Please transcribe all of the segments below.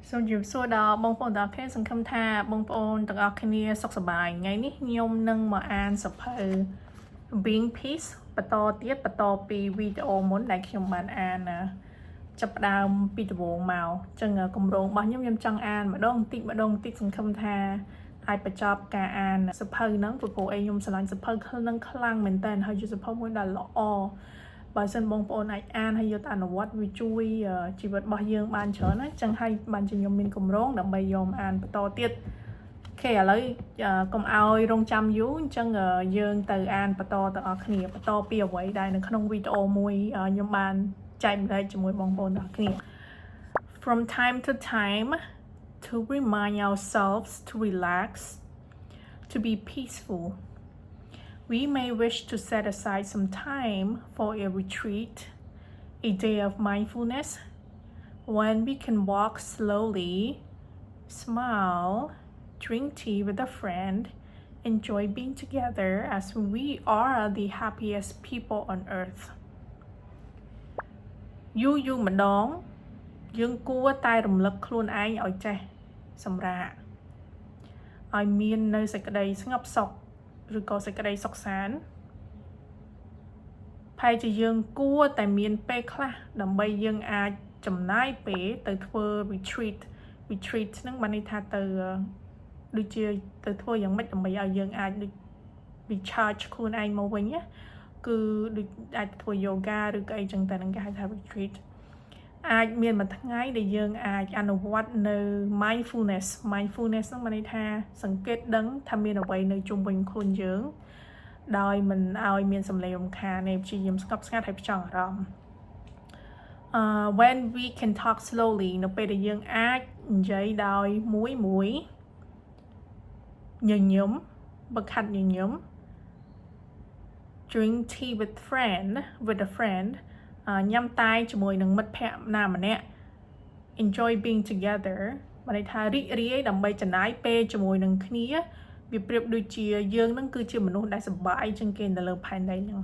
សូមជម្រាបសួរដល់បងប្អូនទាំងអស់គ្នាសង្ឃឹមថាបងប្អូនទាំងអស់គ្នាសុខសប្បាយថ្ងៃនេះខ្ញុំនឹងមកអានសៀវភៅ Being Peace បន្តពីវីដេអូមុនដែលខ្ញុំបានអានចាប់ផ្ដើមពីដំបូងមកអញ្ចឹងគម្រោងរបស់ខ្ញុំចង់អានម្ដងបន្តិចសង្ឃឹមថាអាចបញ្ចប់ការអានសៀវភៅហ្នឹងព្រោះខ្ញុំស្រឡាញ់សៀវភៅហ្នឹងខ្លាំងមែនតើហើយជាសៀវភៅមួយដែលល្អបើសិនបងប្អូនអាចអានហើយយកទៅអនុវត្តវាជួយជីវិតរបស់យើងបានច្រើនណាស់ចឹងហើយបានជាខ្ញុំមានកម្រងដើម្បីយកអានបន្តទៀតអូខេឥឡូវកុំឲ្យរងចាំយូរអញ្ចឹងយើងទៅអានបន្តទាំងអស់គ្នាបន្តពីអ្វីដែលនៅក្នុងវីដេអូមួយខ្ញុំបានចែកម្លែកជាមួយបងប្អូនទាំងអស់គ្នា From time to time to remind ourselves to relax to be peaceful.We may wish to set aside some time for a retreat, a day of mindfulness, when we can walk slowly, smile, drink tea with a friend, enjoy being together as we are the happiest people on earth. យូរម្ដងយើងគួរតែរំលឹកខ្លួនឯងឲ្យចេះសម្រាកឲ្យមាននៅសេចក្តីស្ងប់សុខឬក៏សេចក្តីសុខសាន្តផែជាយើងគួរតែមានពេលខ្លះដើម្បីយើងអាចចំណាយពេលទៅធ្វើ retreat ហ្នឹងបានន័យថាទៅដូចជាទៅធ្វើយ៉ាងម៉េចដើម្បីឲ្យយើងអាចដូច recharge ខ្លួនឯងមកវិញណាគឺដូចអាចធ្វើ yoga ឬក៏អីចឹងតែនឹងគេហៅថា retreat អាចមានមួយថ្ងៃដែលយើងអាចអនុវត្តនៅ mindfulness ហ្នឹងមានន័យថាសង្កេតដឹងថាមានអ្វីនៅជុំវិញខ្លួនយើងដោយមិនឲ្យមានសម្លេងរំខានទេព្យាយាមស្ងប់ស្ងាត់ហើយផ្ចង់អារម្មណ៍ when we can talk slowly នៅពេលដែលយើងអាចនិយាយដោយមួយញញឹមបកខាត់ញញឹម drink tea with a friend ញ៉ាំតែជាមួយនឹងមិត្តភក្តិណាម្នាក់ enjoy being together បានន័យថារីករាយដើម្បីចំណាយពេលជាមួយនឹងគ្នាវាប្រៀបដូចជាយើងនឹងគឺជាមនុស្សដែលសប្បាយជាងគេនៅលើផែនដីហ្នឹង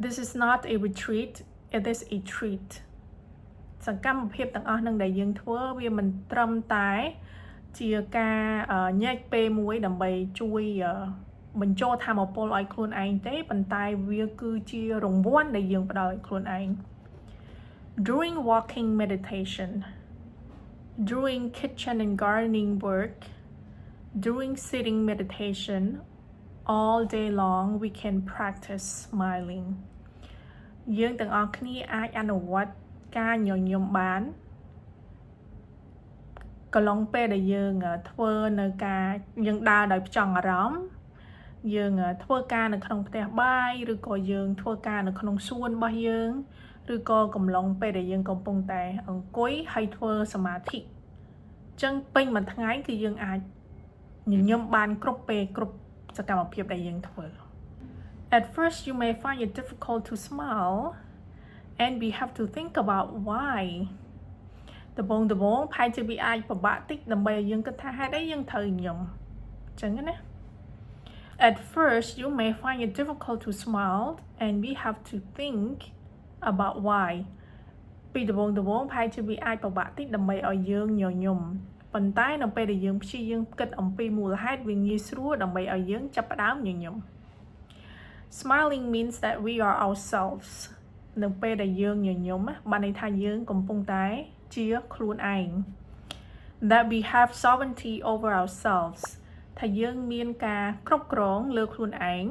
This is not a retreat it is a treat សកម្មភាពទាំងអស់ហ្នឹងដែលយើងធ្វើវាមិនត្រឹមតែជាការញែកពេលមួយដើម្បីជួយបញ្ចូលធម៌ពលឲ្យខ្លួនឯងទេប៉ុន្តែវាគឺជារង្វាន់ដែលយើងផ្ដល់ឲ្យខ្លួនឯង During walking meditation during kitchen and gardening work during sitting meditation all day long we can practice smiling យើងទាំងអស់គ្នាអាចអនុវត្តការញញឹមបានកន្លងពេលដែលយើងធ្វើនៅការយើងដើរដោយផ្ចង់អារម្មណ៍យើងធ្វើការនៅក្នុងផ្ទះបាយឬក៏យើងធ្វើការនៅក្នុងសួនរបស់យើងឬក៏កំឡុងពេលដែលយើងកំពុងតែអង្គុយហើយធ្វើសមាធិអញ្ចឹងពេញមួយថ្ងៃគឺយើងអាចញញឹមបានគ្រប់ពេលគ្រប់សកម្មភាពដែលយើងធ្វើ At first you may find it difficult to smile and we have to think about why ដំបូងផែនជាវាអាចពិបាកតិចដើម្បីឲ្យយើងគិតថាហេតុអីយើងត្រូវញញឹមអញ្ចឹងណាAt first, you may find it difficult to smile, and we have to think about why. ពីដំបូងផែនជាវាអាចពិបាកតិចដើម្បីឲ្យយើងញញឹមប៉ុន្តែនៅពេលដែលយើងព្យាយាមគិតអំពីមូលហេតុវាងាយស្រួលដើម្បីឲ្យយើងចាប់ផ្ដើមញញឹម Smiling means that we are ourselves នៅពេលដែលយើងញញឹមបានន័យថាយើងកំពុងតែជាខ្លួនឯង That we have sovereignty over ourselvesថាយើងមានការគ្រប់គ្រងលើខ្លួនឯង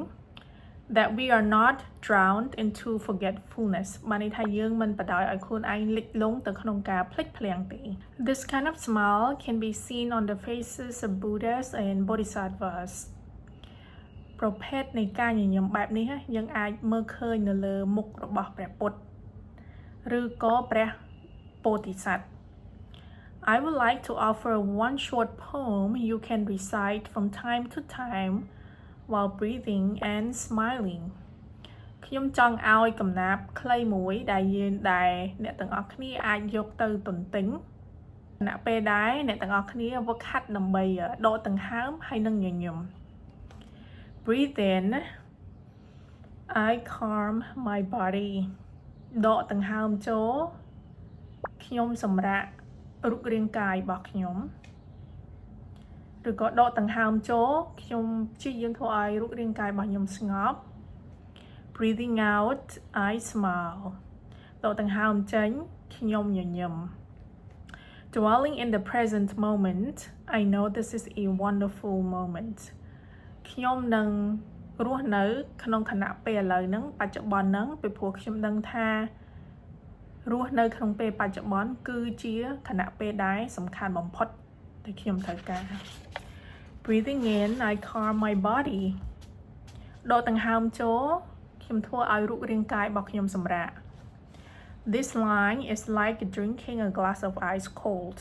that we are not drowned into forgetfulness បានន័យថាយើងមិនបដ ாய் ឲ្យខ្លួនឯងលិចលង់ទៅក្នុងការភ្លេចភ្លាំងទេ This kind of smile can be seen on the faces of Buddhas and Bodhisattvas ប្រភេទនៃការញញឹមបែបនេះយើងអាចមើលឃើញនៅលើមុខរបស់ព្រះពុទ្ធឬក៏ព្រះពោធិសត្វI would like to offer one short poem you can recite from time to time while breathing and smiling. ខ្ញុំចង់ឲ្យកំណាព្យខ្លីមួយដែលអ្នកទាំងអស់គ្នាអាចយកទៅទន្ទិញខណៈពេលដែលអ្នកទាំងអស់គ្នាវឹកហាត់ដើម្បីដកដង្ហើមហើយនឹងញញឹម Breathe in I calm my body ដកដង្ហើមចូលខ្ញុំសម្រាក រូបរាងកាយរបស់ខ្ញុំឬក៏ដកដង្ហើមចូលខ្ញុំព្យាយាមធ្វើឲ្យរូបរាងកាយរបស់ខ្ញុំស្ងប់ breathing out I smile ដកដង្ហើមចេញខ្ញុំញញឹម dwelling in the present moment I know this is a wonderful moment ខ្ញុំនឹងរស់នៅក្នុងខណៈពេលឥឡូវហ្នឹងបច្ចុប្បន្នហ្នឹងពីព្រោះខ្ញុំដឹងថារស់នៅក្នុងពេលបច្ចុប្បន្នគឺជាខណៈពេលដែលសំខាន់បំផុតដែលខ្ញុំត្រូវការ breathing in I calm my body ដកដង្ហើមចូលខ្ញុំធ្វើឲ្យរូបរាងកាយរបស់ខ្ញុំសម្រាក This line is like drinking a glass of ice cold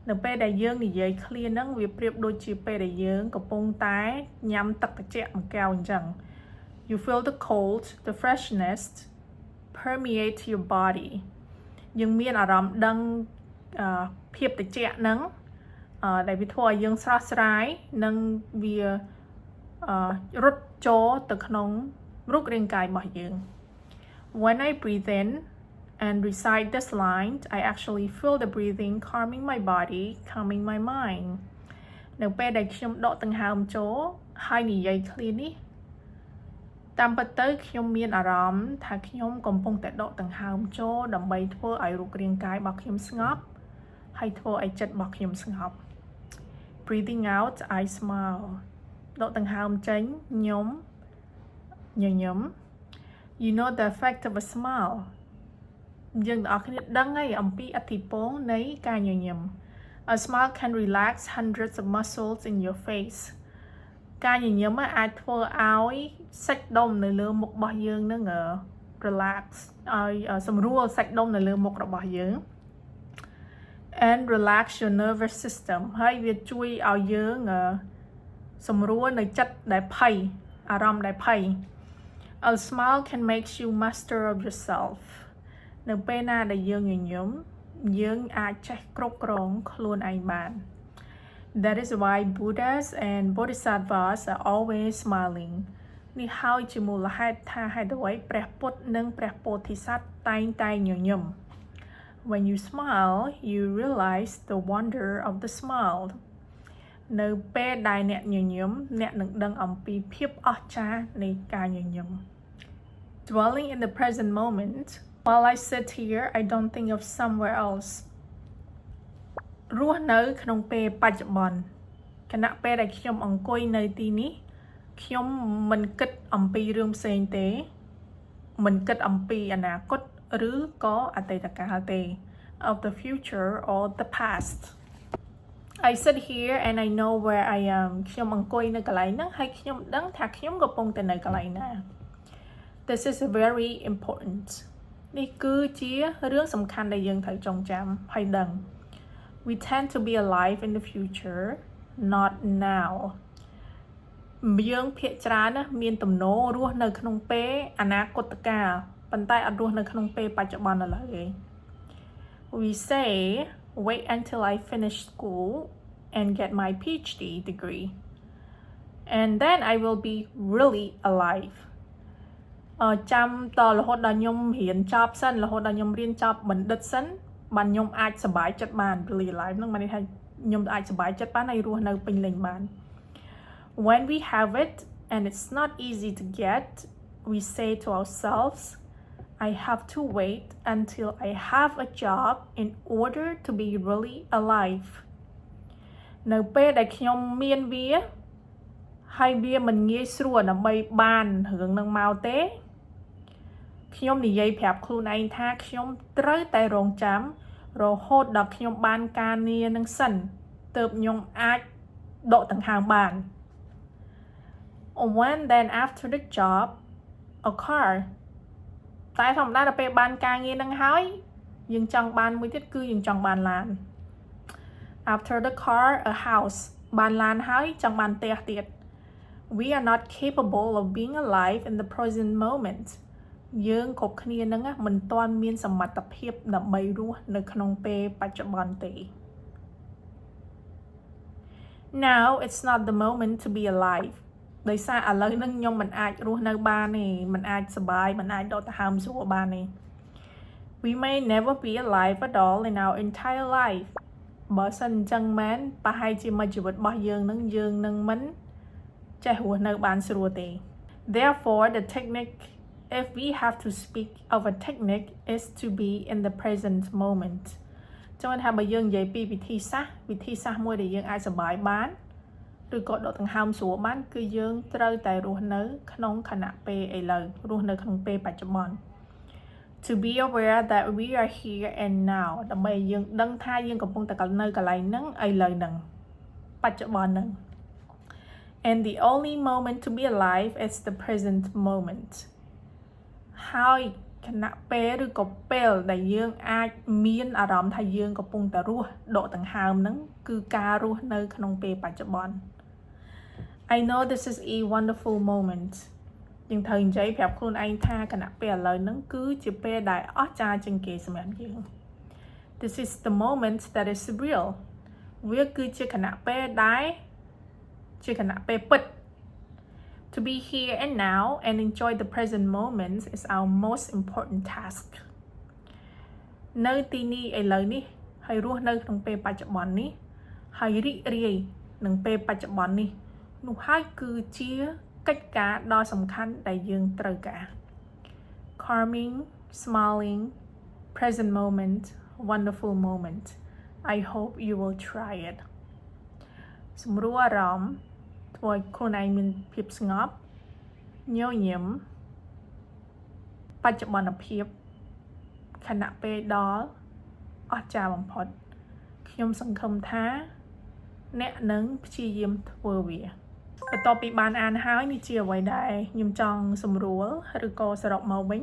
នៅពេលដែលយើងនិយាយឃ្លាហ្នឹងវាប្រៀបដូចជាពេលដែលយើងកំពុងតែញ៉ាំទឹកត្រជាក់មួយកែវអញ្ចឹង You feel the cold the freshness permeate your body យើងមានអារម្មណ៍ដឹងភាពត្រជាក់ហ្នឹងដែលវាធ្វើឲ្យយើងស្រស់ស្រាយនិងវារត់ចូលទៅក្នុងរូបរាងកាយរបស់យើង When I breathe in and recite this line I actually feel the breathing calming my body calming my mind នៅពេលដែលខ្ញុំដកដង្ហើមចូលហើយនិយាយឃ្លានេះតាមពិតទៅខ្ញុំមានអារម្មណ៍ថាខ្ញុំកំពុងតែដកដង្ហើមចូលដើម្បីធ្វើឲ្យរូបរាងកាយរបស់ខ្ញុំស្ងប់ហើយធ្វើឲ្យចិត្តរបស់ខ្ញុំស្ងប់ Breathing out I smile ដកដង្ហើមចេញខ្ញុំញញឹម You know the effect of a smile យើងទាំងអស់គ្នាដឹងហើយអំពីឥទ្ធិពលនៃការញញឹម A smile can relax hundreds of muscles in your face ការញញឹមអាចធ្វើឲ្យសាច់ដុំនៅលើមុខរបស់យើងនឹង relax ឲ្យសម្រួលសាច់ដុំនៅលើមុខរបស់យើង and relax your nervous system ហើយវាជួយឲ្យយើងសម្រួលនៅចិត្តដែលភ័យអារម្មណ៍ដែលភ័យ A smile can make you master of yourself នៅពេលណាដែលយើងញញឹមយើងអាចចេះគ្រប់គ្រងខ្លួនឯងបាន That is why Buddhas and Bodhisattvas are always smiling នេះហើយជាមូលហេតុថាហេតុអ្វីព្រះពុទ្ធនិងព្រះពោធិសត្វតែងតែញញឹម When you smile you realize the wonder of the smile នៅពេលដែលអ្នកញញឹមអ្នកនឹងដឹងអំពីភាពអស្ចារ្យនៃការញញឹម Dwelling in the present moment while I sit here I don't think of somewhere else រស់នៅក្នុងពេលបច្ចុប្បន្នខណៈពេលដែលខ្ញុំអង្គុយនៅទីនេះខ្ញុំមិនគិតអំពីរឿងផ្សេងទេមិនគិតអំពីអនាគតឬក៏អតីតកាលទេ of the future or the past I sit here and I know where I am ខ្ញុំអង្គុយនៅកន្លែងហ្នឹងហើយខ្ញុំដឹងថាខ្ញុំកំពុងតែនៅកន្លែងណា This is very important នេះគឺជារឿងសំខាន់ដែលយើងត្រូវចងចាំហើយដឹង We tend to be alive in the future not now យើងភាគច្រើនណាមានទំនោររស់នៅក្នុងពេលអនាគតកាលប៉ុន្តែអត់រស់នៅក្នុងពេលបច្ចុប្បន្នឥឡូវទេ We say wait until I finish school and get my PhD degree and then I will be really alive ចាំតរហូតដល់ខ្ញុំរៀនចប់សិនរហូតដល់ខ្ញុំរៀនចប់បណ្ឌិតសិនបានខ្ញុំអាចសប្បាយចិត្តបាន really alive ហ្នឹងមានន័យថាខ្ញុំអាចសប្បាយចិត្តបានហើយរស់នៅពេញលេញបាន When we have it and it's not easy to get we say to ourselves I have to wait until I have a job in order to be really alive នៅពេលដែលខ្ញុំមានវាហើយវាមិនងាយស្រួលដើម្បីបានរឿងនឹងមកទេខ្ញុំនិយាយប្រាប់ខ្លួនឯងថាខ្ញុំត្រូវតែរងចាំរហូតដល់ខ្ញុំបានការងារនឹងសិនទើបខ្ញុំអាចដកដង្ហើមបាន When then after the job a car តែធម្មតាដល់ពេលបានការងារនឹងហើយយើងចង់បានមួយទៀតគឺយើងចង់បានឡាន After the car a house បានឡានហើយចង់បានផ្ទះទៀត We are not capable of being alive in the present moment យើងគ្រប់គ្នានឹងមិនទាន់មានសមត្ថភាពដើម្បីរស់នៅក្នុងពេលបច្ចុប្បន្នទេ Now it's not the moment to be alive ដោយសារឥឡូវហ្នឹងខ្ញុំមិនអាចរស់នៅបានទេមិនអាចសប្បាយមិនអាចដកដង្ហើមស្រួលបានទេ We may never be alive at all in our entire life បើសិនចឹងមែនប្រហែលជាមួយជីវិតរបស់យើងនឹងមិនចេះរស់នៅបានស្រួលទេ Therefore the technique if we have to speak of a technique is to be in the present moment ចឹងថាបើយើងនិយាយពីវិធីសាស្ត្រមួយដែលយើងអាចសប្បាយបានឬក៏ដកដង្ហើមស្រួលបានគឺយើងត្រូវតែរស់នៅក្នុងខណៈពេលឥឡូវរស់នៅក្នុងពេលបច្ចុប្បន្ន To be aware that we are here and now ដើម្បីយើងដឹងថាយើងកំពុងតែនៅកន្លែងហ្នឹងឥឡូវហ្នឹងបច្ចុប្បន្នហ្នឹង And the only moment to be alive is the present moment ហើយខណៈពេលឬក៏ពេលដែលយើងអាចមានអារម្មណ៍ថាយើងកំពុងតែរស់ដកដង្ហើមហ្នឹងគឺការរស់នៅក្នុងពេលបច្ចុប្បន្ន I know this is a wonderful moment យើងត្រូវនិយាយប្រាប់ខ្លួនឯងថាខណៈពេលឥឡូវហ្នឹងគឺជាពេលដែលអស្ចារ្យជាងគេសម្រាប់យើង This is the moment that is real វាគឺជាខណៈពេលដែលជាខណៈពេលពិត To be here and now and enjoy the present moments is our most important task នៅទីនេះឥឡូវនេះហើយរស់នៅក្នុងពេលបច្ចុប្បន្ននេះហើយរីករាយនឹងពេលបច្ចុប្បន្ននេះនោះហើយគឺជាកិច្ចការដ៏សំខាន់ដែលយើងត្រូវការ Calming, smiling, present moment, wonderful moment. I hope you will try it. សម្រួលអារម្មណ៍ធ្វើឲ្យខ្លួនឯងមានភាពស្ងប់ញញឹមបច្ចុប្បន្នភាពខណៈពេលដល់អស្ចារ្យបំផុតខ្ញុំសង្ឃឹមថាអ្នកនឹងព្យាយាមធ្វើវាបន្ទាប់ពីបានអានហើយនេះជាអ្វីដែលខ្ញុំចង់សម្រួលឬក៏សរុបមកវិញ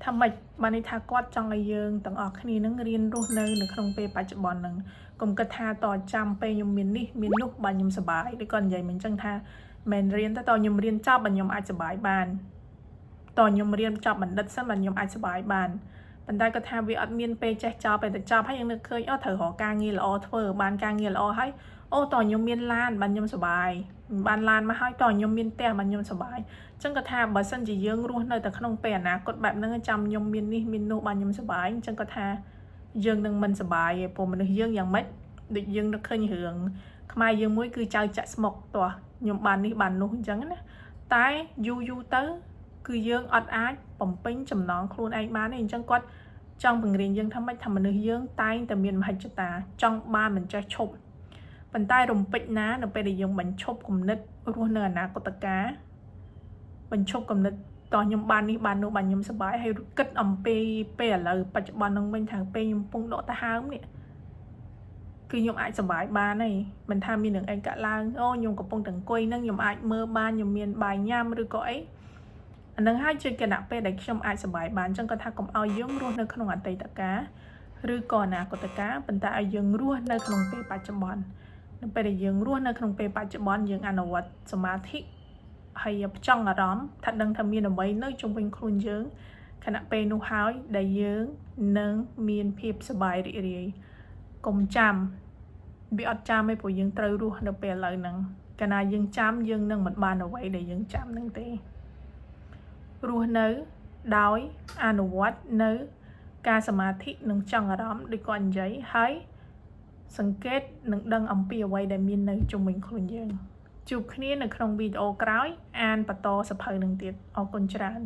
ថាម៉េចបានន័យថាគាត់ចង់ឲ្យយើងទាំងអស់គ្នានឹងរៀនរស់នៅក្នុងពេលបច្ចុប្បន្នហ្នឹងកុំគិតថាតចាំពេលខ្ញុំមាននេះមាននោះបាទខ្ញុំសប្បាយឬក៏និយាយមិនអញ្ចឹងថាមិនរៀនទៅតខ្ញុំរៀនចប់បាទខ្ញុំអាចសប្បាយបានតខ្ញុំរៀនចប់បណ្ឌិតសិនបាទខ្ញុំអាចសប្បាយបានប៉ុន្តែគាត់ថាវាអត់មានពេលចេះចប់ពេលទៅចប់ហើយយើងនឹកឃើញអូត្រូវរកការងារល្អធ្វើបានការងារល្អហើយអូតខ្ញុំមានឡានបាទខ្ញុំសប្បាយបានឡានមកហើយតខ្ញុំមានផ្ទះបាទខ្ញុំសប្បាយអញ្ចឹងគាត់ថាបើសិនជាយើងរស់នៅតែក្នុងពេលអនាគតបែបហ្នឹងចាំខ្ញុំមាននេះមាននោះបាទខ្ញុំសប្បាយអញ្ចឹងគាត់ថាយើងនឹងមិនសប្បាយទេព្រោះមនុស្សយើងយ៉ាងម៉េចដូចយើងនឹកឃើញរឿងខ្មែរយើងមួយគឺចៅចាក់ស្មុកតោះខ្ញុំបាននេះបាននោះអញ្ចឹងណាតែយូរទៅគឺយើងអត់អាចបំពេញចំណងខ្លួនឯងបានទេអញ្ចឹងគាត់ចង់បង្រៀនយើងថាម៉េចថាមនុស្សយើងតែងតែមានមហិច្ឆតាចង់បានមិនចេះឈប់ប៉ុន្តែរំពេចណានៅពេលដែលយើងបញ្ឈប់គំនិតរស់នៅអនាគតកាលបញ្ឈប់គំនិតតខ្ញុំបាននេះបាននោះបាទខ្ញុំសប្បាយហើយគិតអំពីពេលឥឡូវបច្ចុប្បន្ននឹងវិញថាពេលខ្ញុំកំពុងដកដង្ហើមនេះគឺខ្ញុំអាចសប្បាយបានហើយមិនថាមានរឿងអីកើតឡើងអូខ្ញុំកំពុងតែអង្គុយនឹងខ្ញុំអាចមើលបានខ្ញុំមានបាយញ៉ាំឬក៏អីអានឹងហើយជាគណៈពេលដែលខ្ញុំអាចសប្បាយបានអញ្ចឹងគាត់ថាកុំឲ្យយើងរស់នៅក្នុងអតីតកាលឬក៏អនាគតកាលប៉ុន្តែឲ្យយើងរស់នៅក្នុងពេលបច្ចុប្បន្ននៅពេលដែលយើងរស់នៅក្នុងពេលបច្ចុប្បន្នយើងអនុវត្តសមាធិហើយផ្ចង់អារម្មណ៍ថាដឹងថាមានអ្វីនៅជុំវិញខ្លួនយើងខណៈពេលនោះហើយដែលយើងនឹងមានភាពសប្បាយរីករាយកុំចាំវាអត់ចាំទេព្រោះយើងត្រូវរស់នៅពេលឥឡូវហ្នឹងកាលណាយើងចាំយើងនឹងមិនបានអ្វីដែលយើងចាំហ្នឹងទេរស់នៅដោយអនុវត្តនៅការសមាធិនិងចង់អារម្មណ៍ដូចគាត់និយាយហើយសង្កេតនិងដឹងអំពីអ្វីដែលមាននៅជុំវិញខ្លួនយើងជួបគ្នានៅក្នុងវីដេអូក្រោយអានបន្តសភៅនឹងទៀតអរគុណច្រើន